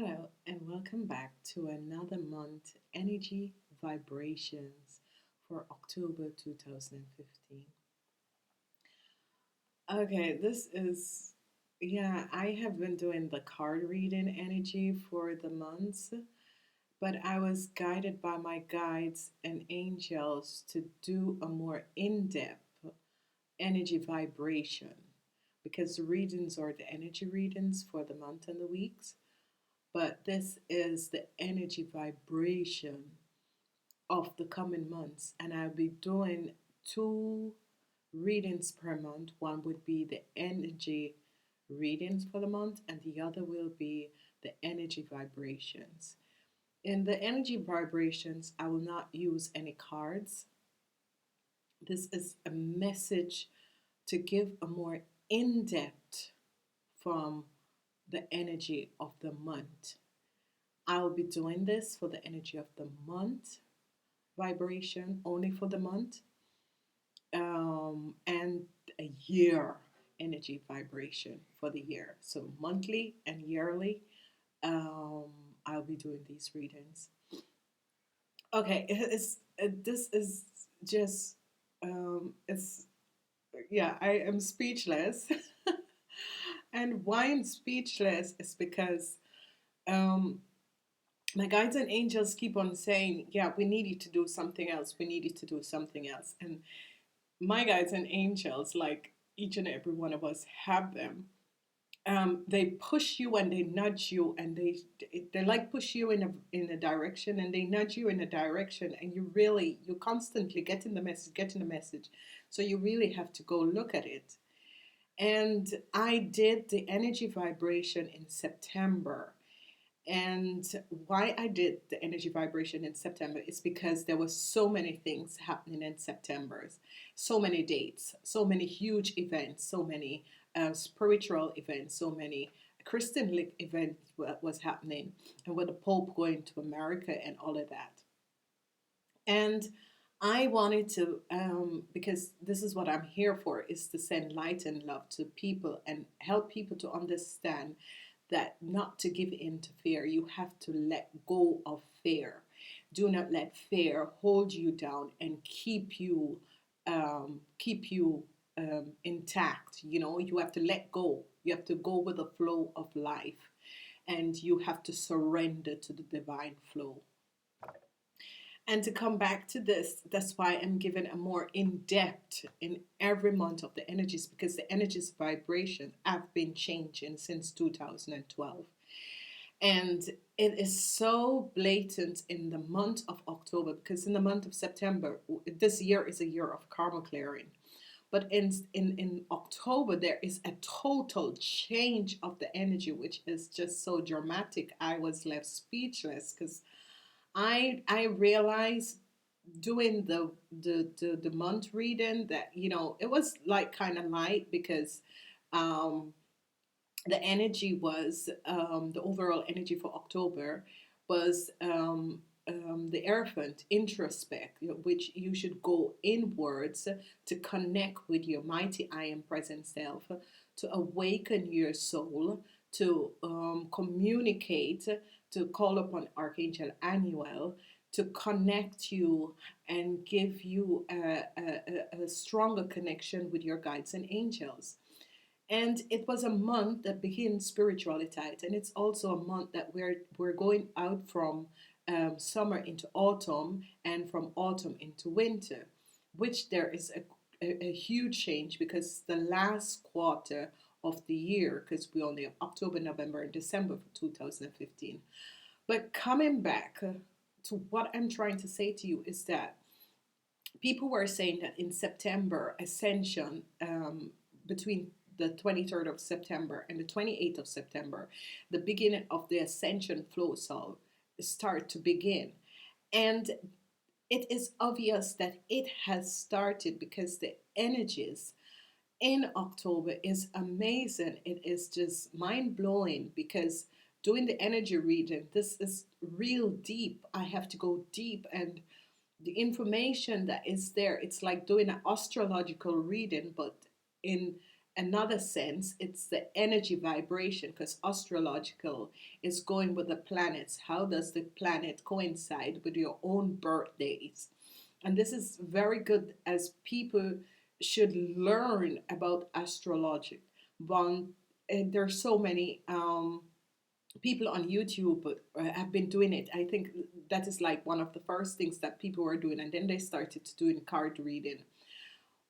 Hello, and welcome back to another month energy vibrations for October 2015. Okay, I have been doing the card reading energy for the months, but I was guided by my guides and angels to do a more in depth energy vibration because the readings are the energy readings for the month and the weeks, but this is the energy vibration of the coming months, and I'll be doing two readings per month. One would be the energy readings for the month, and the other will be the energy vibrations. In the energy vibrations, I will not use any cards. This is a message to give a more in depth from the energy of the month. I'll be doing this for the energy of the month vibration only for the month, and a year energy vibration for the year. So monthly and yearly, um, I'll be doing these readings. Okay, this is just it's yeah, I am speechless. And why I'm speechless is because um, my guides and angels keep on saying, yeah, we need you to do something else. We need you to do something else. And my guides and angels, like each and every one of us have them, they push you and they nudge you, and they like push you in a direction, and they nudge you in a direction, and you constantly getting the message. So you really have to go look at it. And I did the energy vibration in September. And why I did the energy vibration in September is because there were so many things happening in September, so many dates, so many huge events, so many spiritual events, so many Christian events was happening, and with the Pope going to America and all of that. And I wanted to, because this is what I'm here for, is to send light and love to people and help people to understand that not to give in to fear. You have to let go of fear. Do not let fear hold you down and keep you intact. You know, you have to let go. You have to go with the flow of life, and you have to surrender to the divine flow. And to come back to this, that's why I'm giving a more in depth in every month of the energies, because the energies vibration have been changing since 2012. And it is so blatant in the month of October, because in the month of September, this year is a year of karma clearing. But in October, there is a total change of the energy, which is just so dramatic. I was left speechless because I realized doing the month reading that it was like kind of light because um, the energy was the overall energy for October was the elephant introspect, which you should go inwards to connect with your mighty I am present self, to awaken your soul, to communicate, to call upon Archangel Anuel to connect you and give you a stronger connection with your guides and angels. And it was a month that begins spirituality, and it's also a month that we're going out from summer into autumn, and from autumn into winter, which there is a huge change because the last quarter of the year, because we only have October, November, and December for 2015. But coming back to what I'm trying to say to you is that people were saying that in September, Ascension, between the 23rd of September and the 28th of September, the beginning of the Ascension flow cell start to begin. And it is obvious that it has started because the energies in October is amazing. It is just mind blowing because doing the energy reading, this is real deep. I have to go deep, and the information that is there, it's like doing an astrological reading, but in another sense, it's the energy vibration, because astrological is going with the planets. How does the planet coincide with your own birthdays? And this is very good, as people should learn about astrology. One, and there's so many people on YouTube have been doing it. I think that is like one of the first things that people were doing, and then they started to do in card reading.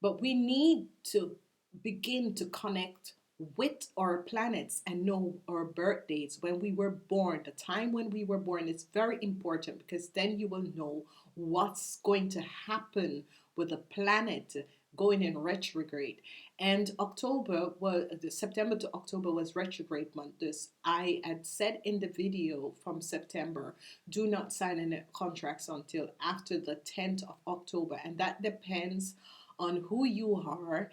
But we need to begin to connect with our planets and know our birthdays, when we were born, the time when we were born is very important, because then you will know what's going to happen with the planet going in retrograde. And October was, September to October was retrograde month. This I had said in the video from September, do not sign any contracts until after the 10th of October, and that depends on who you are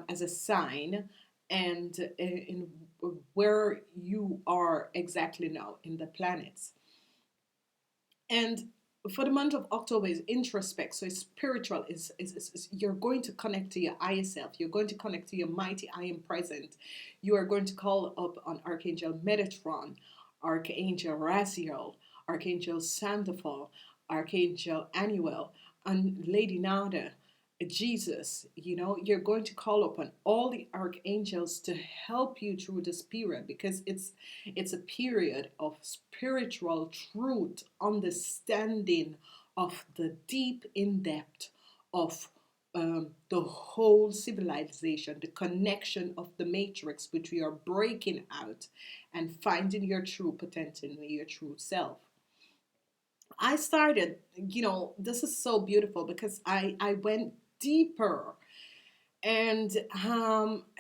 as a sign, and in where you are exactly now in the planets. And for the month of October is introspect, so it's spiritual. You're going to connect to your higher self. You're going to connect to your mighty I am present. You are going to call up on Archangel Metatron, Archangel Raziel, Archangel Sandalphon, Archangel Anuel, and Lady Nada, Jesus. You're going to call upon all the archangels to help you through this period, because it's a period of spiritual truth, understanding of the deep in depth of the whole civilization, the connection of the matrix, which we are breaking out and finding your true potential, your true self. I started, this is so beautiful, because I went deeper, and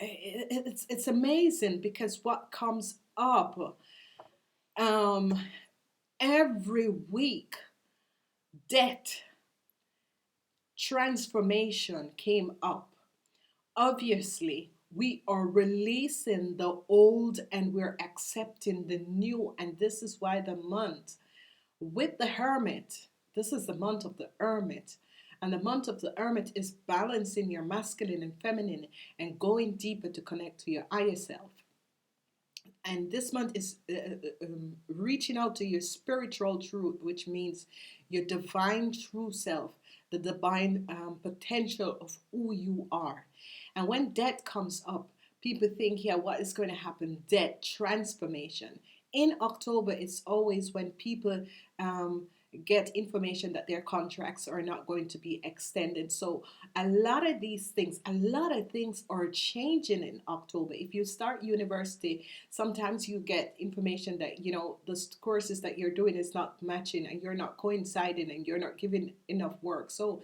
it's amazing, because what comes up um, every week, death, transformation came up. Obviously, we are releasing the old and we're accepting the new, and this is why the month with the Hermit, this is the month of the Hermit. And the month of the Hermit is balancing your masculine and feminine and going deeper to connect to your higher self. And this month is reaching out to your spiritual truth, which means your divine true self, the divine potential of who you are. And when death comes up, people think, yeah, what is going to happen? Death, transformation. In October, it's always when people get information that their contracts are not going to be extended. So a lot of things are changing in October. If you start university, sometimes you get information that, the courses that you're doing is not matching, and you're not coinciding, and you're not giving enough work. So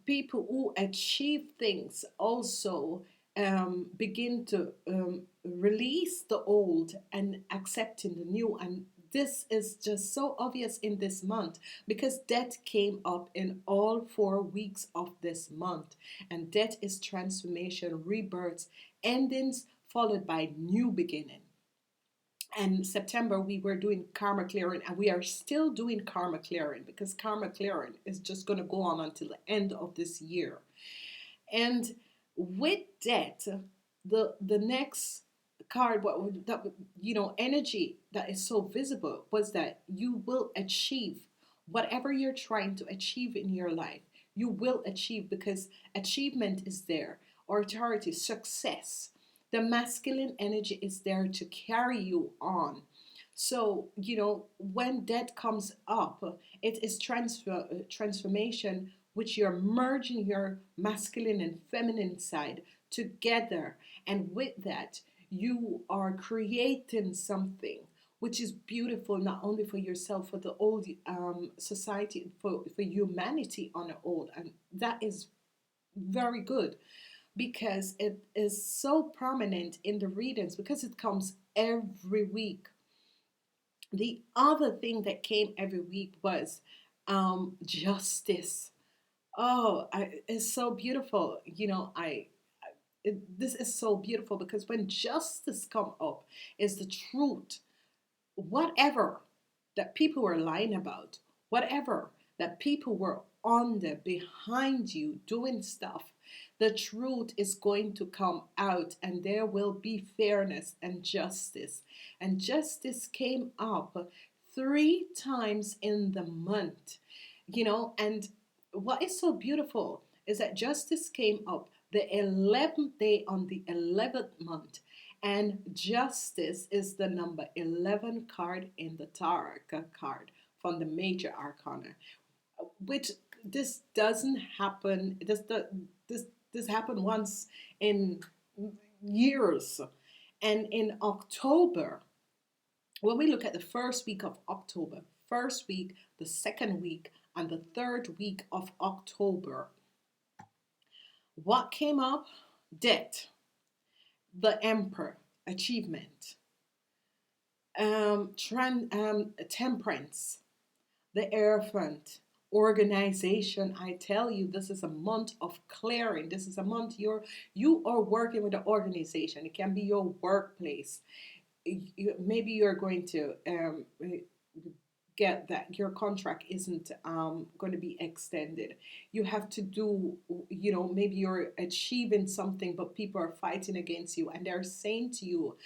people who achieve things also begin to release the old and accepting the new. And this is just so obvious in this month, because death came up in all 4 weeks of this month. And death is transformation, rebirths, endings, followed by new beginning. And September, we were doing karma clearing, and we are still doing karma clearing, because karma clearing is just going to go on until the end of this year. And with that, the next card, that energy that is so visible, was that you will achieve whatever you're trying to achieve in your life. You will achieve, because achievement is there. Authority, success. The masculine energy is there to carry you on. So, when death comes up, it is transformation, which you're merging your masculine and feminine side together. And with that, you are creating something which is beautiful, not only for yourself, for the whole society, for humanity on the whole. And that is very good, because it is so prominent in the readings, because it comes every week. The other thing that came every week was justice. It's so beautiful. This is so beautiful, because when justice come up, is the truth. Whatever that people were lying about, whatever that people were on the behind you doing stuff, The truth is going to come out, and there will be fairness and justice. And justice came up 3 times in the month, and what is so beautiful is that justice came up the 11th day on the 11th month. And justice is the number 11 card in the tarot card from the major arcana, which this doesn't happen. This happened once in years. And in October, when we look at the first week of October, first week, the second week, and the third week of October, what came up? Debt, the Emperor, achievement, temperance, the Hierophant, organization. I tell you, this is a month of clearing. This is a month you are working with an organization. It can be your workplace. Maybe you're going to get that your contract isn't going to be extended. You have to do, maybe you're achieving something, but people are fighting against you, and they're saying to you,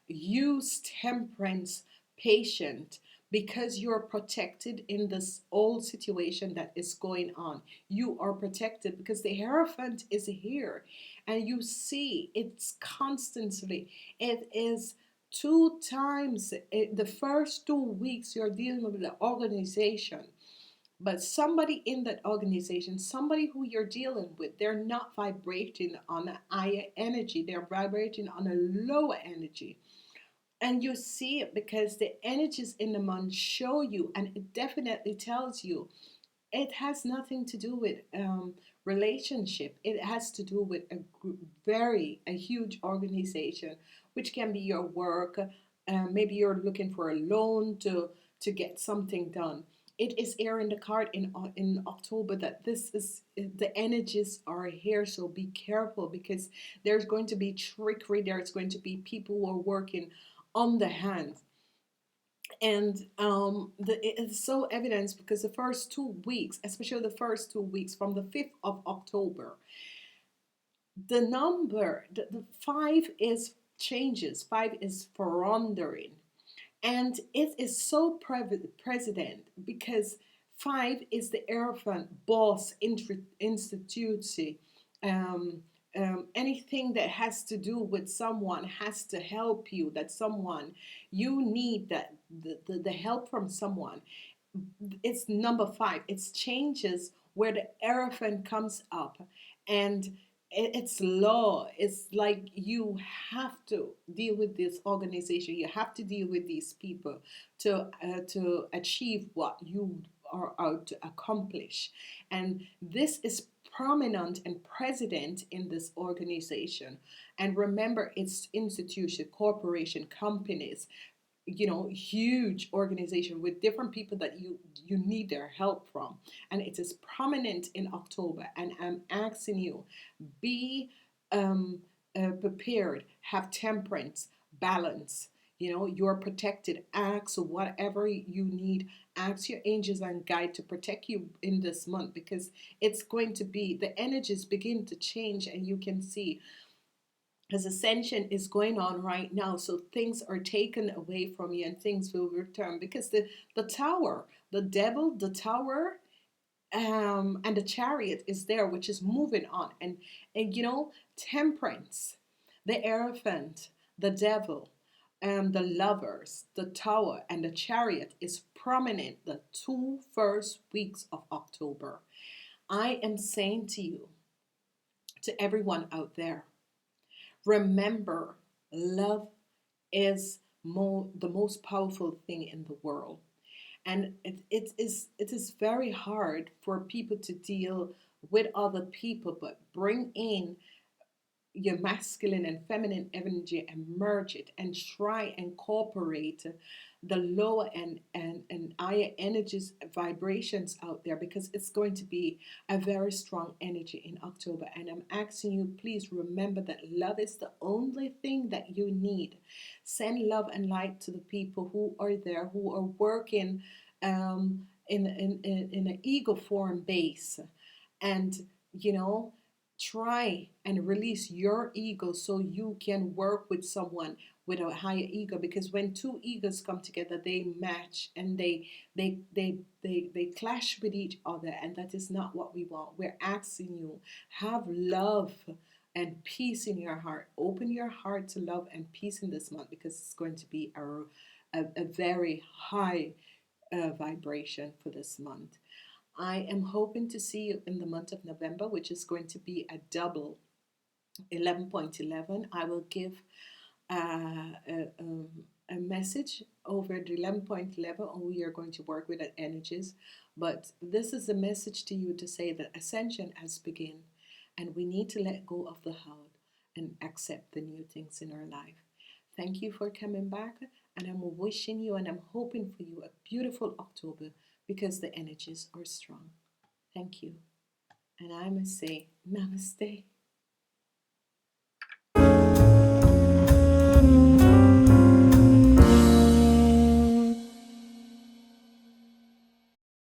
use temperance, patient, because you're protected in this old situation that is going on. You are protected because the Hierophant is here, and you see it's constantly. It is 2 times. The first 2 weeks you're dealing with the organization, but somebody in that organization, somebody who you're dealing with, they're not vibrating on a higher energy, they're vibrating on a lower energy. And you see it because the energies in the month show you, and it definitely tells you it has nothing to do with relationship. It has to do with a huge organization, which can be your work. Maybe you're looking for a loan to get something done. It is here in the card in October that this is the energies are here. So be careful, because there's going to be trickery. There's going to be people who are working on the hand. And it is so evident because the first 2 weeks, especially the first 2 weeks from the 5th of October, the number, the 5 is changes, 5 is surrendering. And it is so present because 5 is the Hierophant, boss, institute. Um, Anything that has to do with someone has to help you, that someone, you need that the help from someone. It's number 5. It's changes where the Hierophant comes up, and it's law. It's like you have to deal with this organization. You have to deal with these people to achieve what you are out to accomplish. And this is prominent and president in this organization. And remember, it's institution, corporation, companies, huge organization with different people that you need their help from. And it is prominent in October. And I'm asking you, be prepared, have temperance, balance. You're protected. Ask whatever you need. Ask your angels and guide to protect you in this month, because it's going to be, the energies begin to change, and you can see as ascension is going on right now. So things are taken away from you and things will return, because the tower, the devil, the tower, and the chariot is there, which is moving on. And temperance, the Hierophant, the devil, the lovers, the tower, and the chariot is prominent the 2 first weeks of October. I am saying to you, to everyone out there, remember, love is the most powerful thing in the world. And it is very hard for people to deal with other people, but bring in your masculine and feminine energy and merge it and try and incorporate the lower and higher energies, vibrations out there, because it's going to be a very strong energy in October. And I'm asking you, please remember that love is the only thing that you need. Send love and light to the people who are there, who are working in an ego form base, and try and release your ego so you can work with someone with a higher ego, because when two egos come together they match and they clash with each other, and that is not what we want. We're asking you, have love and peace in your heart. Open your heart to love and peace in this month, because it's going to be a very high vibration for this month. I am hoping to see you in the month of November, which is going to be a double 11.11. I will give a message over the 11.11 on we are going to work with energies. But this is a message to you to say that ascension has begun, and we need to let go of the old and accept the new things in our life. Thank you for coming back, and I'm wishing you and I'm hoping for you a beautiful October, because the energies are strong. Thank you. And I must say, namaste.